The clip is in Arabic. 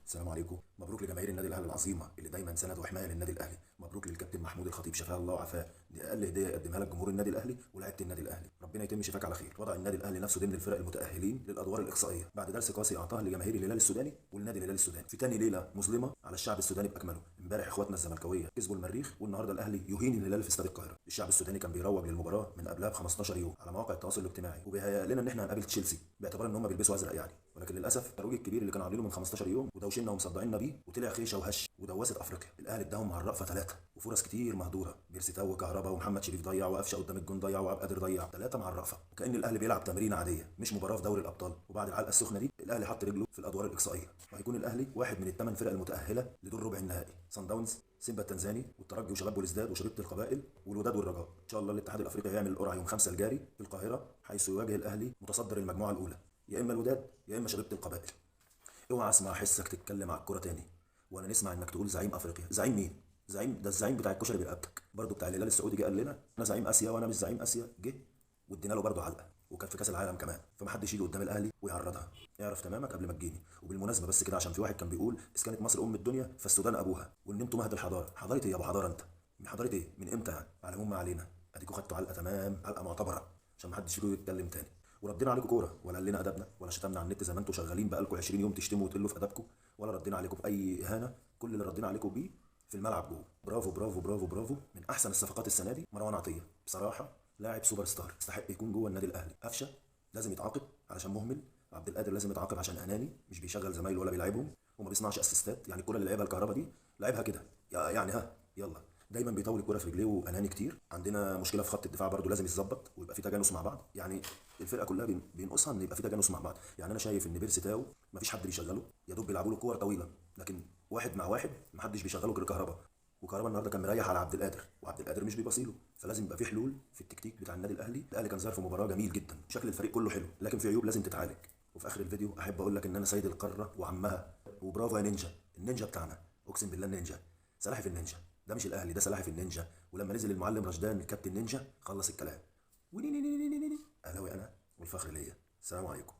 السلام عليكم. مبروك لجماهير النادي الاهلي العظيمه اللي دايما سند وحمايه للنادي الاهلي. مبروك للكابتن محمود الخطيب، شفاه الله وعافاه. دي اقل هديه يقدمها لك جمهور النادي الاهلي ولاعيبه النادي الاهلي. ربنا يتم شفاك على خير. وضع النادي الاهلي نفسه ضمن الفرق المتاهلين للادوار الاقصائيه بعد درس قاسي اعطاه لجماهير الهلال السوداني والنادي الهلال السوداني في تاني ليله مظلمه على الشعب السوداني باكمله. امبارح اخواتنا الزملكاويه كسبوا المريخ، والنهارده الاهلي يهين الهلال في استاد القاهره. الشعب السوداني كان بيروج للمباراه من قبلها ب 15 يوم على مواقع التواصل الاجتماعي، وبيهيأ لنا ان احنا هنقابل تشيلسي باعتبار ان هم بيلبسوا ازرق يعني. ولكن للاسف الترويج الكبير اللي كانوا عاملينه من 15 يوم ودوشنا ومصدعيننا بيه وطلع خيشه وهش ودوست افريقيا. الاهلي اداهم مع الرأفه ثلاثه وفرص كتير مهدوره. بيرسي تاو وكهربا ومحمد شريف ضيع، وقفشه قدام الجون ضيع، وعبد القادر ضيع، ثلاثه مع الرأفه. وكأن الاهلي بيلعب تمرين عاديه مش مباراه في دوري الابطال. وبعد العلقه السخنه دي الاهلي حط رجله في الادوار الاقصائيه، وهيكون الاهلي واحد من الثمان فرق المتاهله لدور ربع النهائي: صن داونز، سيمبا التنزاني، والترجي، وشباب بوليسداد، وشريطه القبائل، والوداد، والرجاء. ان شاء الله الاتحاد الافريقي هيعمل القرعه يوم 5 الجاري في القاهره، حيث يواجه الاهلي متصدر المجموعه الاولى، يا اما الوداد يا اما شريطه القبائل. اوعى اسمع حسك تتكلم على الكوره تاني، ولا نسمع انك تقول زعيم افريقيا. زعيم مين؟ زعيم ده الزعيم بتاع الكشري برقبتك برضه، بتاع الهلال السعودي. جه قال لنا انا زعيم اسيا وانا مش زعيم اسيا، جه وادينا له برضه علقه، وكان في كاس العالم كمان. فمحدش يجي قدام الاهلي ويعرضها. اعرف تمامك قبل ما تجيني. وبالمناسبه بس كده، عشان في واحد كان بيقول اذا كانت مصر ام الدنيا فالسودان ابوها، وان انتم مهد الحضاره. حضاره ايه يا ابو حضاره انت؟ من حضاره ايه؟ من امتى يعني؟ على العموم ما علينا، اديكوا خدتوا علقه تمام، علقه معتبره، عشان محدش يجي يتكلم تاني. وردينا عليكم كوره، ولا قلنا ادبنا، ولا شتمنا على النت زي ما انتم شغالين بقالكم 20 يوم تشتموا وتقلوا في ادبكم، ولا ردينا عليكم باي اهانه. كل اللي ردينا عليكم بيه في الملعب جوه. برافو برافو برافو برافو. من احسن الصفقات السنه دي مروان عطيه، بصراحه لاعب سوبر ستار يستحق يكون جوه النادي الاهلي. قفشه لازم يتعاقب علشان مهمل. عبد القادر لازم يتعاقب عشان اناني، مش بيشغل زمايله ولا بيلعبهم، وما بيصنعش اسيستات. يعني الكره اللي لعبها الكهرباء دي لعبها كده يعني، ها يلا. دايما بيطول الكره في رجليه واناني كتير. عندنا مشكله في خط الدفاع برضو، لازم يتظبط ويبقى في تجانس مع بعض. يعني الفرقه كلها بينقصها ان يبقى في تجانس مع بعض. يعني انا شايف ان بيرسي تاو مفيش حد بيشغله، يا دوب بيلعبوا له كور طويله، لكن واحد مع واحد محدش بيشغله غير كهربا. وكهربا النهارده كان مريح على عبد القادر، وعبد القادر مش بيبصيله. فلازم يبقى في حلول في التكتيك بتاع النادي الاهلي. الاهلي كان ظاهر في مباراه جميل جدا، شكل الفريق كله حلو، لكن في عيوب لازم تتعالج. وفي اخر الفيديو احب اقول لك ان انا سيد القاره وعمها. وبرافو يا نينجا، النينجا بتاعنا، اقسم بالله النينجا، سلاحف النينجا. ده مش الاهلي، ده سلاحف النينجا. ولما نزل المعلم رشدان الكابتن نينجا خلص الكلام. اهلاوي انا والفخر ليا. السلام عليكم.